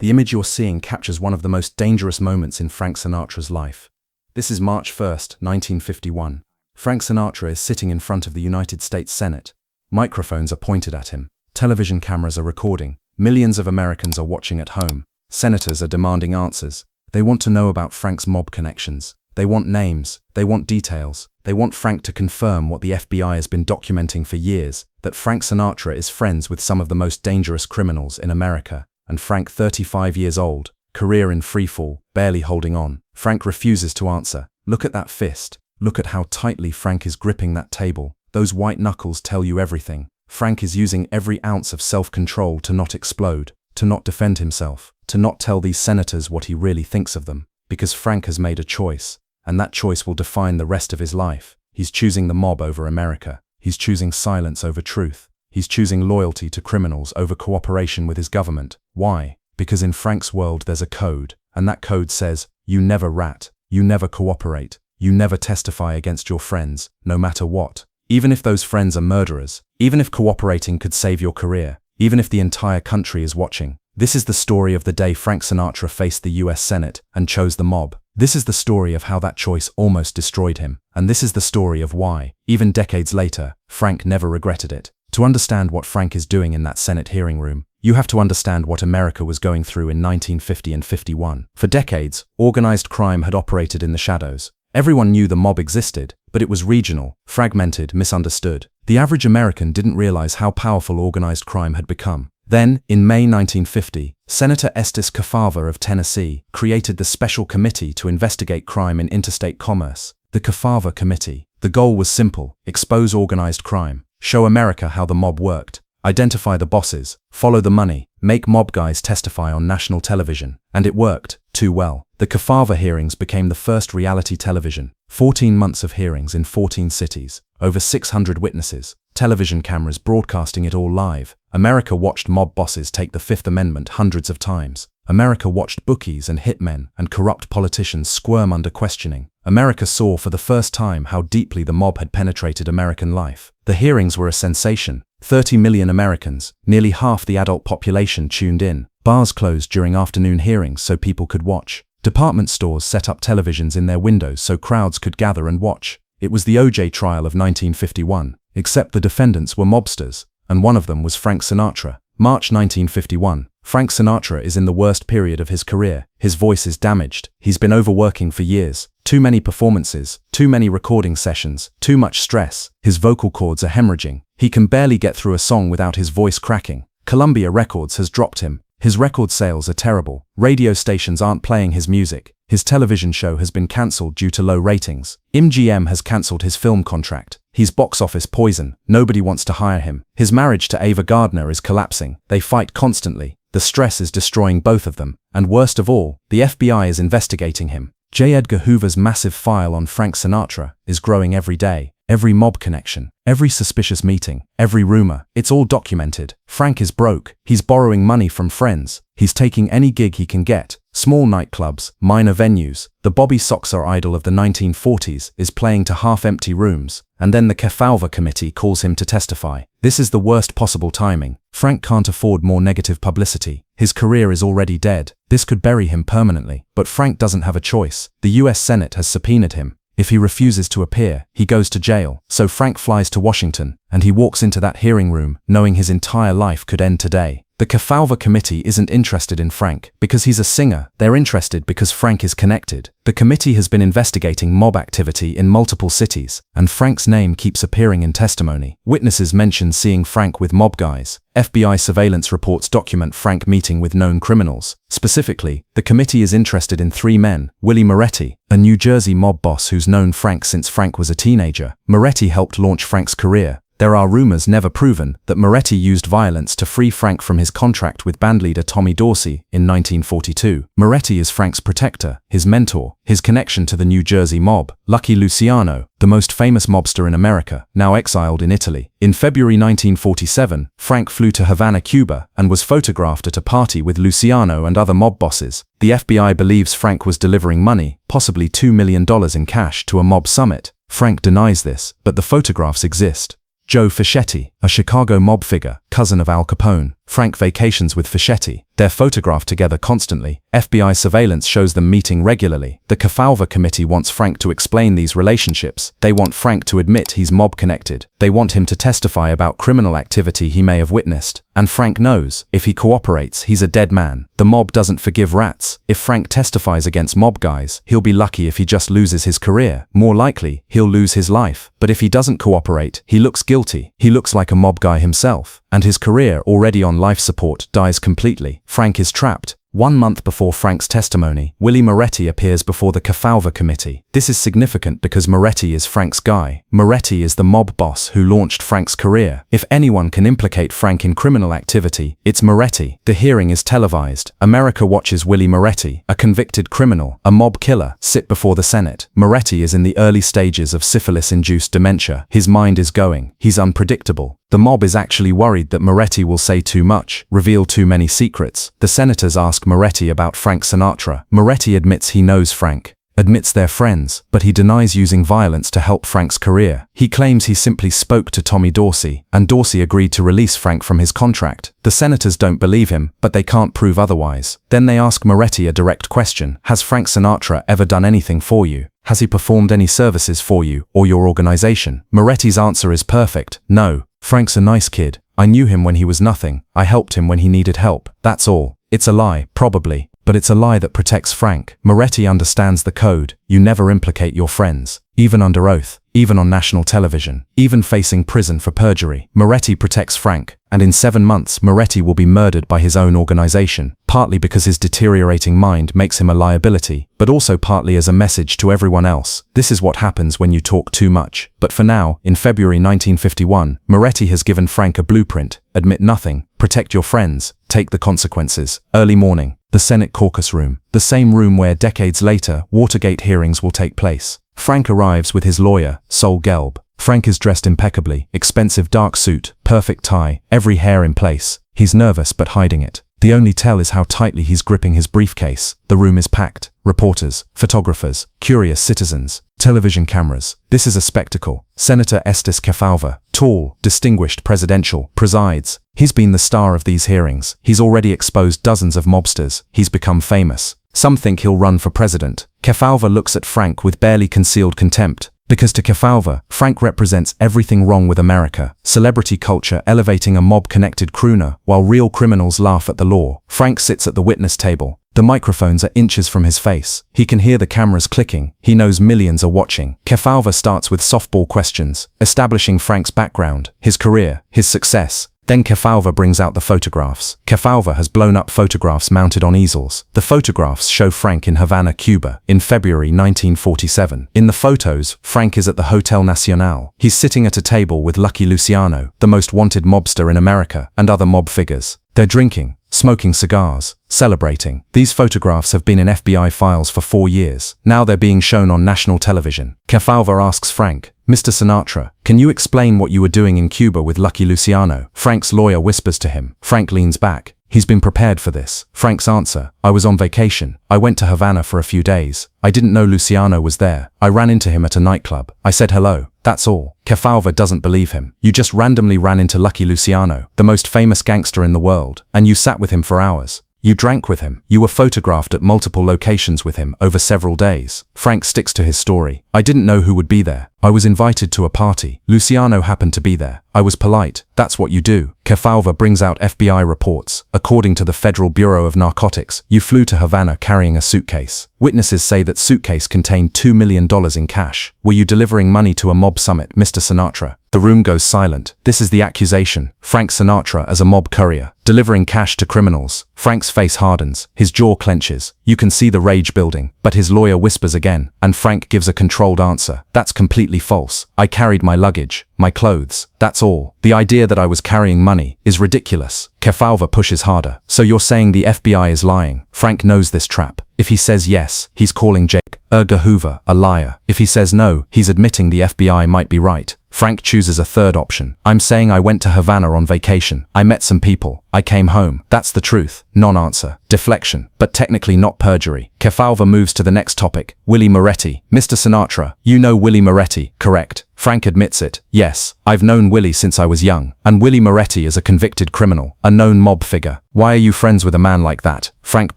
The image you're seeing captures one of the most dangerous moments in Frank Sinatra's life. This is March 1st, 1951. Frank Sinatra is sitting in front of the United States Senate. Microphones are pointed at him. Television cameras are recording. Millions of Americans are watching at home. Senators are demanding answers. They want to know about Frank's mob connections. They want names. They want details. They want Frank to confirm what the FBI has been documenting for years, that Frank Sinatra is friends with some of the most dangerous criminals in America. And Frank, 35 years old, career in freefall, barely holding on. Frank refuses to answer. Look at that fist. Look at how tightly Frank is gripping that table. Those white knuckles tell you everything. Frank is using every ounce of self-control to not explode, to not defend himself, to not tell these senators what he really thinks of them. Because Frank has made a choice, and that choice will define the rest of his life. He's choosing the mob over America. He's choosing silence over truth. He's choosing loyalty to criminals over cooperation with his government. Why? Because in Frank's world there's a code, and that code says, you never rat, you never cooperate, you never testify against your friends, no matter what. Even if those friends are murderers, even if cooperating could save your career, even if the entire country is watching. This is the story of the day Frank Sinatra faced the US Senate and chose the mob. This is the story of how that choice almost destroyed him. And this is the story of why, even decades later, Frank never regretted it. To understand what Frank is doing in that Senate hearing room, you have to understand what America was going through in 1950 and 51. For decades, organized crime had operated in the shadows. Everyone knew the mob existed, but it was regional, fragmented, misunderstood. The average American didn't realize how powerful organized crime had become. Then, in May 1950, Senator Estes Kefauver of Tennessee created the Special Committee to investigate crime in interstate commerce. The Kefauver Committee. The goal was simple: expose organized crime, show America how the mob worked, identify the bosses, follow the money, make mob guys testify on national television. And it worked, too well. The Kefauver hearings became the first reality television. 14 months of hearings in 14 cities, over 600 witnesses, television cameras broadcasting it all live. America watched mob bosses take the Fifth Amendment hundreds of times. America watched bookies and hitmen and corrupt politicians squirm under questioning. America saw for the first time how deeply the mob had penetrated American life. The hearings were a sensation. 30 million Americans, nearly half the adult population, tuned in. Bars closed during afternoon hearings so people could watch. Department stores set up televisions in their windows so crowds could gather and watch. It was the O.J. trial of 1951, except the defendants were mobsters, and one of them was Frank Sinatra. March 1951. Frank Sinatra is in the worst period of his career. His voice is damaged. He's been overworking for years. Too many performances, too many recording sessions, too much stress. His vocal cords are hemorrhaging. He can barely get through a song without his voice cracking. Columbia Records has dropped him. His record sales are terrible. Radio stations aren't playing his music. His television show has been cancelled due to low ratings. MGM has cancelled his film contract. He's box office poison. Nobody wants to hire him. His marriage to Ava Gardner is collapsing. They fight constantly. The stress is destroying both of them. And worst of all, the FBI is investigating him. J. Edgar Hoover's massive file on Frank Sinatra is growing every day. Every mob connection, every suspicious meeting, every rumor, it's all documented. Frank is broke. He's borrowing money from friends. He's taking any gig he can get. Small nightclubs, minor venues. The Bobby Soxer idol of the 1940s is playing to half-empty rooms. And then the Kefauver Committee calls him to testify. This is the worst possible timing. Frank can't afford more negative publicity. His career is already dead. This could bury him permanently. But Frank doesn't have a choice. The US Senate has subpoenaed him. If he refuses to appear, he goes to jail. So Frank flies to Washington, and he walks into that hearing room, knowing his entire life could end today. The Kefauver Committee isn't interested in Frank because he's a singer. They're interested because Frank is connected. The committee has been investigating mob activity in multiple cities, and Frank's name keeps appearing in testimony. Witnesses mention seeing Frank with mob guys. FBI surveillance reports document Frank meeting with known criminals. Specifically, the committee is interested in 3 men. Willie Moretti, a New Jersey mob boss who's known Frank since Frank was a teenager. Moretti helped launch Frank's career. There are rumors, never proven, that Moretti used violence to free Frank from his contract with bandleader Tommy Dorsey in 1942. Moretti is Frank's protector, his mentor, his connection to the New Jersey mob. Lucky Luciano, the most famous mobster in America, now exiled in Italy. In February 1947, Frank flew to Havana, Cuba, and was photographed at a party with Luciano and other mob bosses. The FBI believes Frank was delivering money, possibly $2 million in cash, to a mob summit. Frank denies this, but the photographs exist. Joe Fischetti, a Chicago mob figure, cousin of Al Capone, Frank vacations with Fischetti. They're photographed together constantly. FBI surveillance shows them meeting regularly. The Kefauver Committee wants Frank to explain these relationships. They want Frank to admit he's mob-connected. They want him to testify about criminal activity he may have witnessed. And Frank knows, if he cooperates, he's a dead man. The mob doesn't forgive rats. If Frank testifies against mob guys, he'll be lucky if he just loses his career. More likely, he'll lose his life. But if he doesn't cooperate, he looks guilty. He looks like a mob guy himself. And his career, already on life support, dies completely. Frank is trapped. 1 month before Frank's testimony, Willie Moretti appears before the Kefauver Committee. This is significant because Moretti is Frank's guy. Moretti is the mob boss who launched Frank's career. If anyone can implicate Frank in criminal activity, it's Moretti. The hearing is televised. America watches Willie Moretti, a convicted criminal, a mob killer, sit before the Senate. Moretti is in the early stages of syphilis-induced dementia. His mind is going. He's unpredictable. The mob is actually worried that Moretti will say too much, reveal too many secrets. The senators ask Moretti about Frank Sinatra. Moretti admits he knows Frank, admits they're friends, but he denies using violence to help Frank's career. He claims he simply spoke to Tommy Dorsey, and Dorsey agreed to release Frank from his contract. The senators don't believe him, but they can't prove otherwise. Then they ask Moretti a direct question. Has Frank Sinatra ever done anything for you? Has he performed any services for you or your organization? Moretti's answer is perfect. No. Frank's a nice kid. I knew him when he was nothing. I helped him when he needed help. That's all. It's a lie, probably, but it's a lie that protects Frank. Moretti understands the code. You never implicate your friends, even under oath, even on national television, even facing prison for perjury. Moretti protects Frank, and in 7 months Moretti will be murdered by his own organization, partly because his deteriorating mind makes him a liability, but also partly as a message to everyone else. This is what happens when you talk too much. But for now, in February 1951, Moretti has given Frank a blueprint. Admit nothing, protect your friends, take the consequences. Early morning, the Senate caucus room, the same room where decades later Watergate hearings will take place. Frank arrives with his lawyer, Sol Gelb. Frank is dressed impeccably, expensive dark suit, perfect tie, every hair in place. He's nervous but hiding it. The only tell is how tightly he's gripping his briefcase. The room is packed. Reporters, photographers, curious citizens, television cameras. This is a spectacle. Senator Estes Kefauver, tall, distinguished, presidential, presides. He's been the star of these hearings. He's already exposed dozens of mobsters. He's become famous. Some think he'll run for president. Kefauver looks at Frank with barely concealed contempt. Because to Kefauver, Frank represents everything wrong with America. Celebrity culture elevating a mob-connected crooner, while real criminals laugh at the law. Frank sits at the witness table. The microphones are inches from his face. He can hear the cameras clicking. He knows millions are watching. Kefauver starts with softball questions, establishing Frank's background, his career, his success. Then Kefauver brings out the photographs. Kefauver has blown up photographs mounted on easels. The photographs show Frank in Havana, Cuba, in February 1947. In the photos, Frank is at the Hotel Nacional. He's sitting at a table with Lucky Luciano, the most wanted mobster in America, and other mob figures. They're drinking, smoking cigars, celebrating. These photographs have been in FBI files for 4 years. Now they're being shown on national television. Kefauver asks Frank, Mr. Sinatra, can you explain what you were doing in Cuba with Lucky Luciano? Frank's lawyer whispers to him. Frank leans back. He's been prepared for this. Frank's answer, I was on vacation. I went to Havana for a few days. I didn't know Luciano was there. I ran into him at a nightclub. I said hello. That's all. Kefauver doesn't believe him. You just randomly ran into Lucky Luciano, the most famous gangster in the world, and you sat with him for hours. You drank with him. You were photographed at multiple locations with him over several days. Frank sticks to his story. I didn't know who would be there. I was invited to a party. Luciano happened to be there. I was polite. That's what you do. Kefauver brings out FBI reports. According to the Federal Bureau of Narcotics, you flew to Havana carrying a suitcase. Witnesses say that suitcase contained $2 million in cash. Were you delivering money to a mob summit, Mr. Sinatra? The room goes silent. This is the accusation. Frank Sinatra as a mob courier, delivering cash to criminals. Frank's face hardens. His jaw clenches. You can see the rage building, but his lawyer whispers again, and Frank gives a controlled answer. That's completely false. I carried my luggage, my clothes, that's all. The idea that I was carrying money is ridiculous. Kefauver pushes harder. So you're saying the FBI is lying? Frank knows this trap. If he says yes, he's calling Jake Hoover a liar. If he says no, he's admitting the FBI might be right. Frank chooses a third option. I'm saying I went to Havana on vacation. I met some people. I came home. That's the truth. Non-answer. Deflection. But technically not perjury. Kefauver moves to the next topic. Willie Moretti. Mr. Sinatra, you know Willie Moretti, correct? Frank admits it. Yes, I've known Willie since I was young, and Willie Moretti is a convicted criminal, a known mob figure. Why are you friends with a man like that? Frank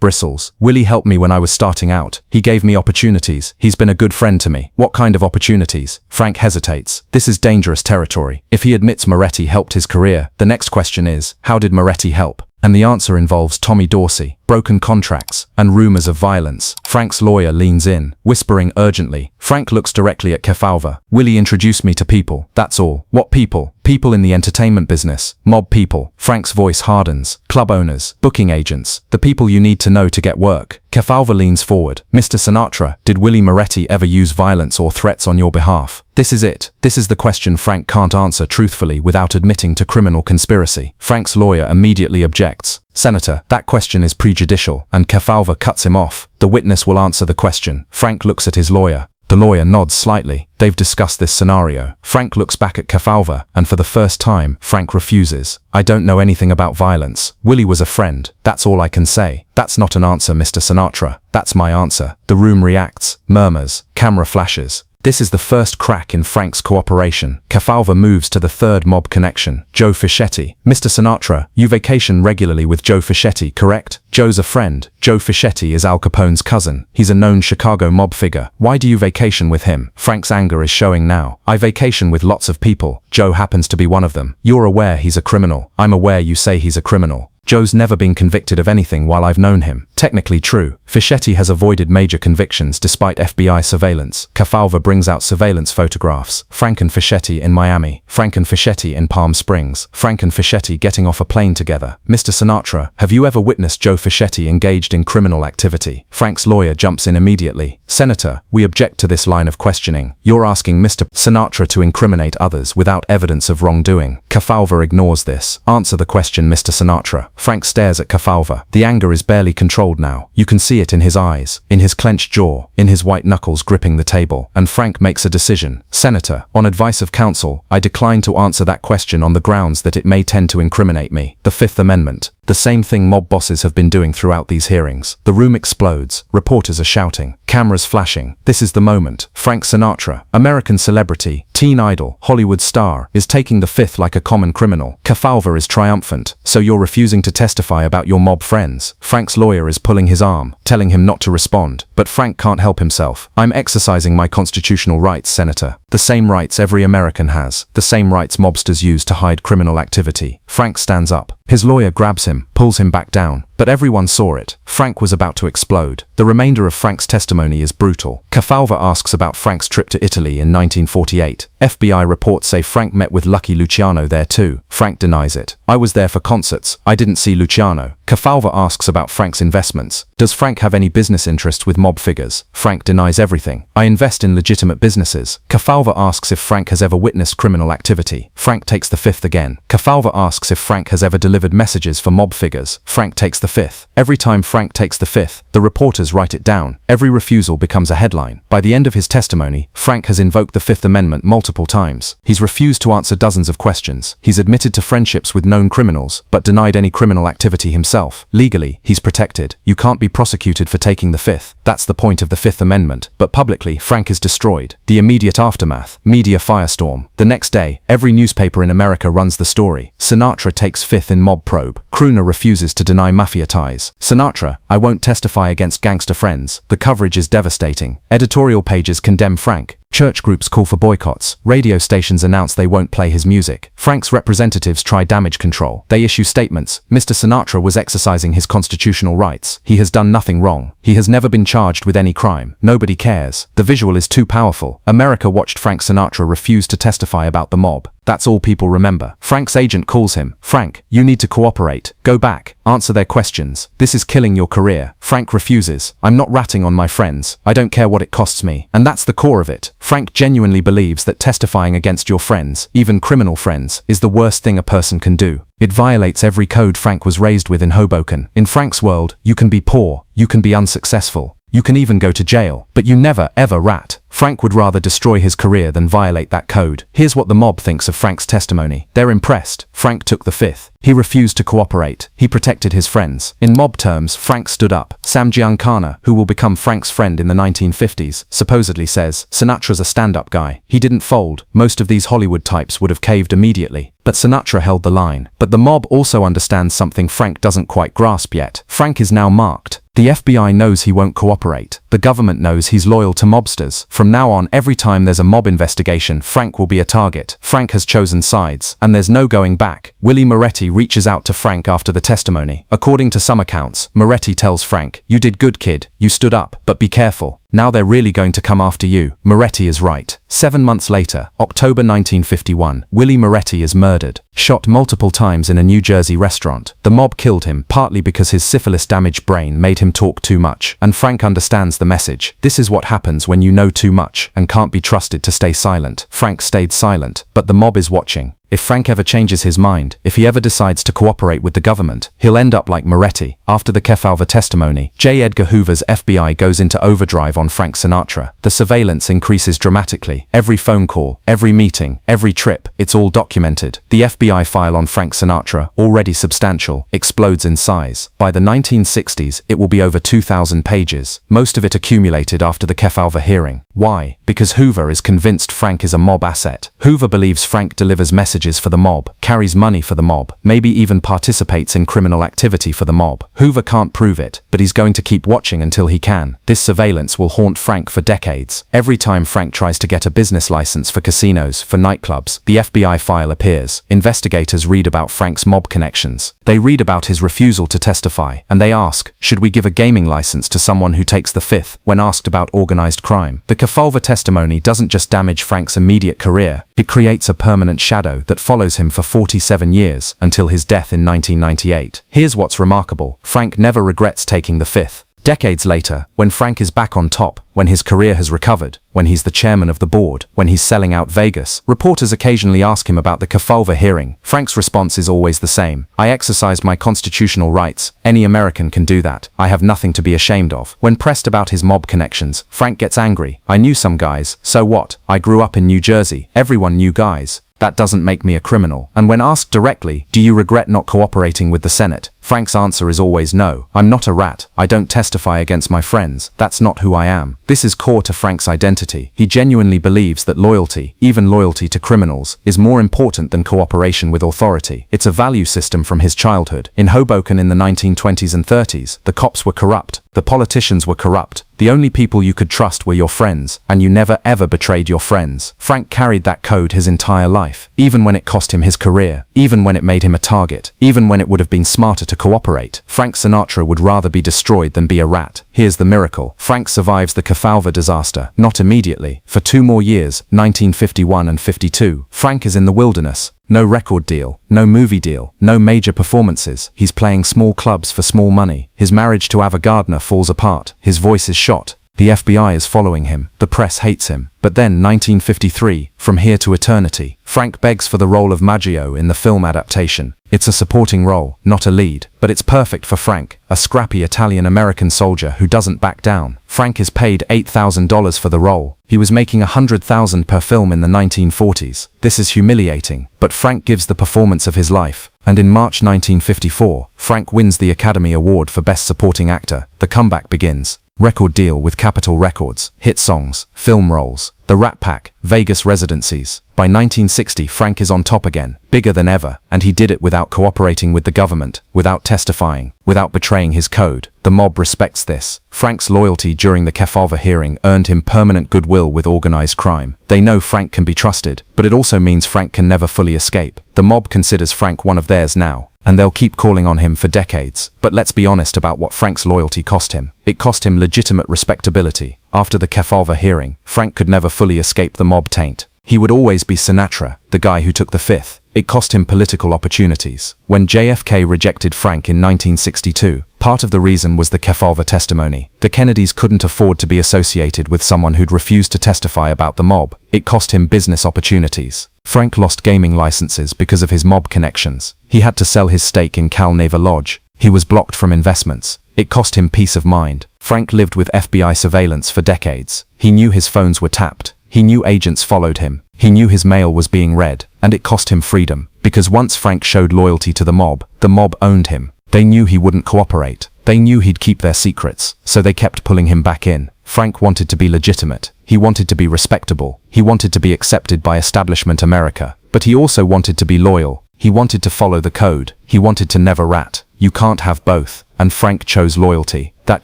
bristles. Willie helped me when I was starting out. He gave me opportunities. He's been a good friend to me. What kind of opportunities? Frank hesitates. This is dangerous territory. If he admits Moretti helped his career, the next question is, how did Moretti help? And the answer involves Tommy Dorsey, broken contracts, and rumors of violence. Frank's lawyer leans in, whispering urgently. Frank looks directly at Kefauver. Willie introduced me to people, that's all. What people? People in the entertainment business. Mob people. Frank's voice hardens. Club owners, booking agents, the people you need to know to get work. Kefauver leans forward. Mr. Sinatra, did Willie Moretti ever use violence or threats on your behalf? This is it. This is the question Frank can't answer truthfully without admitting to criminal conspiracy. Frank's lawyer immediately objects. Senator, that question is prejudicial, and Kefauver cuts him off. The witness will answer the question. Frank looks at his lawyer. The lawyer nods slightly. They've discussed this scenario. Frank looks back at Kefauver, and for the first time, Frank refuses. I don't know anything about violence. Willie was a friend. That's all I can say. That's not an answer, Mr. Sinatra. That's my answer. The room reacts, murmurs, camera flashes. This is the first crack in Frank's cooperation. Kefauver moves to the third mob connection, Joe Fischetti. Mr. Sinatra, you vacation regularly with Joe Fischetti, correct? Joe's a friend. Joe Fischetti is Al Capone's cousin. He's a known Chicago mob figure. Why do you vacation with him? Frank's anger is showing now. I vacation with lots of people. Joe happens to be one of them. You're aware he's a criminal. I'm aware you say he's a criminal. Joe's never been convicted of anything while I've known him. Technically true. Fischetti has avoided major convictions despite FBI surveillance. Kefauver brings out surveillance photographs. Frank and Fischetti in Miami. Frank and Fischetti in Palm Springs. Frank and Fischetti getting off a plane together. Mr. Sinatra, have you ever witnessed Joe Fischetti engaged in criminal activity? Frank's lawyer jumps in immediately. Senator, we object to this line of questioning. You're asking Mr. Sinatra to incriminate others without evidence of wrongdoing. Kefauver ignores this. Answer the question, Mr. Sinatra. Frank stares at Kefauver. The anger is barely controlled now. You can see it in his eyes, in his clenched jaw, in his white knuckles gripping the table. And Frank makes a decision. Senator, on advice of counsel, I decline to answer that question on the grounds that it may tend to incriminate me. The Fifth Amendment. The same thing mob bosses have been doing throughout these hearings. The room explodes. Reporters are shouting. Cameras flashing. This is the moment. Frank Sinatra, American celebrity, teen idol, Hollywood star, is taking the fifth like a common criminal. Kefauver is triumphant. So you're refusing to testify about your mob friends? Frank's lawyer is pulling his arm, telling him not to respond. But Frank can't help himself. I'm exercising my constitutional rights, Senator. The same rights every American has. The same rights mobsters use to hide criminal activity. Frank stands up. His lawyer grabs him, pulls him back down. But everyone saw it. Frank was about to explode. The remainder of Frank's testimony is brutal. Kefauver asks about Frank's trip to Italy in 1948. FBI reports say Frank met with Lucky Luciano there too. Frank denies it. I was there for concerts. I didn't see Luciano. Kefauver asks about Frank's investments. Does Frank have any business interest with mob figures? Frank denies everything. I invest in legitimate businesses. Kefauver asks if Frank has ever witnessed criminal activity. Frank takes the fifth again. Kefauver asks if Frank has ever delivered messages for mob figures. Frank takes the fifth. Every time Frank takes the fifth, the reporters write it down. Every refusal becomes a headline. By the end of his testimony, Frank has invoked the Fifth Amendment multiple times. He's refused to answer dozens of questions. He's admitted to friendships with known criminals, but denied any criminal activity himself. Legally, he's protected. You can't be prosecuted for taking the fifth. That's the point of the Fifth Amendment. But publicly, Frank is destroyed. The immediate aftermath. Media firestorm. The next day, every newspaper in America runs the story. Sinatra takes fifth in mob probe. Crooner refuses to deny mafia ties. Sinatra, I won't testify against gangster friends. The coverage is devastating. Editorial pages condemn Frank. Church groups call for boycotts. Radio stations announce they won't play his music. Frank's representatives try damage control. They issue statements. Mr. Sinatra was exercising his constitutional rights. He has done nothing wrong. He has never been charged with any crime. Nobody cares. The visual is too powerful. America watched Frank Sinatra refuse to testify about the mob. That's all people remember. Frank's agent calls him. Frank, you need to cooperate. Go back. Answer their questions. This is killing your career. Frank refuses. I'm not ratting on my friends. I don't care what it costs me. And that's the core of it. Frank genuinely believes that testifying against your friends, even criminal friends, is the worst thing a person can do. It violates every code Frank was raised with in Hoboken. In Frank's world, you can be poor, you can be unsuccessful, You can even go to jail, but you never ever rat. Frank would rather destroy his career than violate that code. Here's what the mob thinks of Frank's testimony. They're impressed. Frank took the fifth. He refused to cooperate. He protected his friends. In mob terms, Frank stood up. Sam Giancana, who will become Frank's friend in the 1950s, supposedly says, Sinatra's a stand-up guy. He didn't fold. Most of these Hollywood types would have caved immediately. But Sinatra held the line. But the mob also understands something Frank doesn't quite grasp yet. Frank is now marked. The FBI knows he won't cooperate. The government knows he's loyal to mobsters. From now on, every time there's a mob investigation, Frank will be a target. Frank has chosen sides, and there's no going back. Willie Moretti reaches out to Frank after the testimony. According to some accounts, Moretti tells Frank, "You did good, kid. You stood up, but be careful. Now they're really going to come after you." Moretti is right. 7 months later, October 1951, Willie Moretti is murdered, shot multiple times in a New Jersey restaurant. The mob killed him partly because his syphilis-damaged brain made him talk too much, and Frank understands the message. This is what happens when you know too much and can't be trusted to stay silent. Frank stayed silent, but the mob is watching. If Frank ever changes his mind, if he ever decides to cooperate with the government, he'll end up like Moretti. After the Kefauver testimony, J. Edgar Hoover's FBI goes into overdrive on Frank Sinatra. The surveillance increases dramatically. Every phone call, every meeting, every trip, it's all documented. The FBI file on Frank Sinatra, already substantial, explodes in size. By the 1960s, it will be over 2,000 pages, most of it accumulated after the Kefauver hearing. Why? Because Hoover is convinced Frank is a mob asset. Hoover believes Frank delivers messages for the mob, carries money for the mob, maybe even participates in criminal activity for the mob. Hoover can't prove it, but he's going to keep watching until he can. This surveillance will haunt Frank for decades. Every time Frank tries to get a business license for casinos, for nightclubs, the FBI file appears. Investigators read about Frank's mob connections. They read about his refusal to testify, and they ask, should we give a gaming license to someone who takes the fifth? When asked about organized crime, the Kefauver testimony doesn't just damage Frank's immediate career, it creates a permanent shadow that follows him for 47 years, until his death in 1998. Here's what's remarkable. Frank never regrets taking the fifth. Decades later, when Frank is back on top, when his career has recovered, when he's the chairman of the board, when he's selling out Vegas, reporters occasionally ask him about the Kefauver hearing. Frank's response is always the same. I exercised my constitutional rights. Any American can do that. I have nothing to be ashamed of. When pressed about his mob connections, Frank gets angry. I knew some guys. So what? I grew up in New Jersey. Everyone knew guys. That doesn't make me a criminal. And when asked directly, do you regret not cooperating with the Senate? Frank's answer is always no. I'm not a rat. I don't testify against my friends. That's not who I am. This is core to Frank's identity. He genuinely believes that loyalty, even loyalty to criminals, is more important than cooperation with authority. It's a value system from his childhood. In Hoboken in the 1920s and 30s, the cops were corrupt. The politicians were corrupt. The only people you could trust were your friends, and you never ever betrayed your friends. Frank carried that code his entire life, even when it cost him his career, even when it made him a target, even when it would have been smarter to cooperate. Frank Sinatra would rather be destroyed than be a rat. Here's the miracle. Frank survives the Kefauver disaster, not immediately. For 2 more years, 1951 and 52, Frank is in the wilderness. No record deal, no movie deal, no major performances. He's playing small clubs for small money. His marriage to Ava Gardner falls apart. His voice is shot. The FBI is following him. The press hates him. But then 1953, From Here to Eternity, Frank begs for the role of Maggio in the film adaptation. It's a supporting role, not a lead, but it's perfect for Frank, a scrappy Italian-American soldier who doesn't back down. Frank is paid $8,000 for the role. He was making $100,000 per film in the 1940s. This is humiliating, but Frank gives the performance of his life. And in March 1954, Frank wins the Academy Award for Best Supporting Actor. The comeback begins. Record deal with Capitol Records, hit songs, film roles, the Rat Pack, Vegas residencies. By 1960, Frank is on top again, bigger than ever, and he did it without cooperating with the government, without testifying, without betraying his code. The mob respects this. Frank's loyalty during the Kefauver hearing earned him permanent goodwill with organized crime. They know Frank can be trusted, but it also means Frank can never fully escape. The mob considers Frank one of theirs now, and they'll keep calling on him for decades. But let's be honest about what Frank's loyalty cost him. It cost him legitimate respectability. After the Kefauver hearing, Frank could never fully escape the mob taint. He would always be Sinatra, the guy who took the fifth. It cost him political opportunities. When JFK rejected Frank in 1962, part of the reason was the Kefauver testimony. The Kennedys couldn't afford to be associated with someone who'd refused to testify about the mob. It cost him business opportunities. Frank lost gaming licenses because of his mob connections. He had to sell his stake in Cal Neva Lodge. He was blocked from investments. It cost him peace of mind. Frank lived with FBI surveillance for decades. He knew his phones were tapped. He knew agents followed him. He knew his mail was being read. And it cost him freedom. Because once Frank showed loyalty to the mob owned him. They knew he wouldn't cooperate. They knew he'd keep their secrets. So they kept pulling him back in. Frank wanted to be legitimate. He wanted to be respectable. He wanted to be accepted by establishment America. But he also wanted to be loyal. He wanted to follow the code. He wanted to never rat. You can't have both. And Frank chose loyalty. That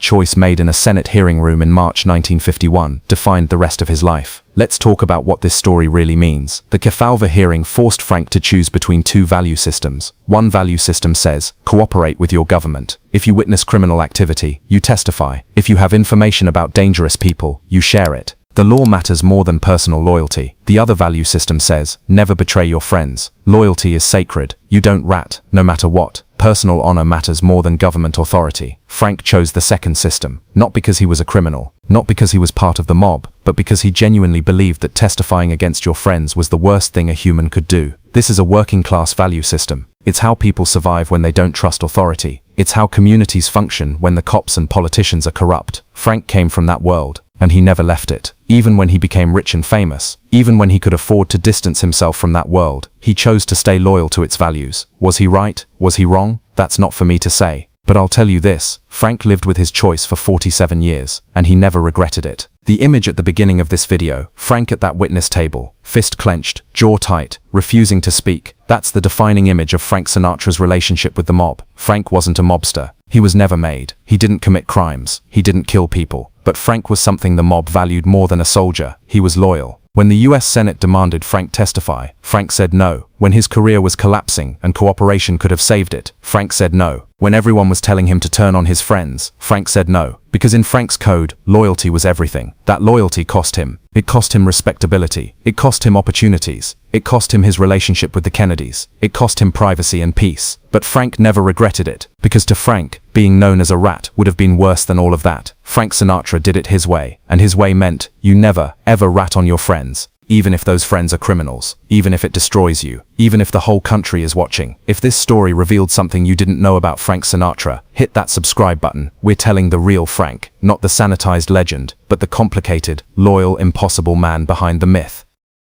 choice, made in a Senate hearing room in March 1951, defined the rest of his life. Let's talk about what this story really means. The Kefauver hearing forced Frank to choose between two value systems. One value system says, cooperate with your government. If you witness criminal activity, you testify. If you have information about dangerous people, you share it. The law matters more than personal loyalty. The other value system says, never betray your friends. Loyalty is sacred. You don't rat, no matter what. Personal honor matters more than government authority. Frank chose the second system, not because he was a criminal, not because he was part of the mob, but because he genuinely believed that testifying against your friends was the worst thing a human could do. This is a working-class value system. It's how people survive when they don't trust authority. It's how communities function when the cops and politicians are corrupt. Frank came from that world, and he never left it. Even when he became rich and famous, even when he could afford to distance himself from that world, he chose to stay loyal to its values. Was he right? Was he wrong? That's not for me to say. But I'll tell you this, Frank lived with his choice for 47 years, and he never regretted it. The image at the beginning of this video, Frank at that witness table, fist clenched, jaw tight, refusing to speak, that's the defining image of Frank Sinatra's relationship with the mob. Frank wasn't a mobster. He was never made. He didn't commit crimes. He didn't kill people. But Frank was something the mob valued more than a soldier. He was loyal. When the US Senate demanded Frank testify, Frank said no. When his career was collapsing and cooperation could have saved it, Frank said no. When everyone was telling him to turn on his friends, Frank said no. Because in Frank's code, loyalty was everything. That loyalty cost him. It cost him respectability. It cost him opportunities. It cost him his relationship with the Kennedys. It cost him privacy and peace. But Frank never regretted it. Because to Frank, being known as a rat would have been worse than all of that. Frank Sinatra did it his way. And his way meant, you never, ever rat on your friends. Even if those friends are criminals, even if it destroys you, even if the whole country is watching. If this story revealed something you didn't know about Frank Sinatra, hit that subscribe button. We're telling the real Frank, not the sanitized legend, but the complicated, loyal, impossible man behind the myth.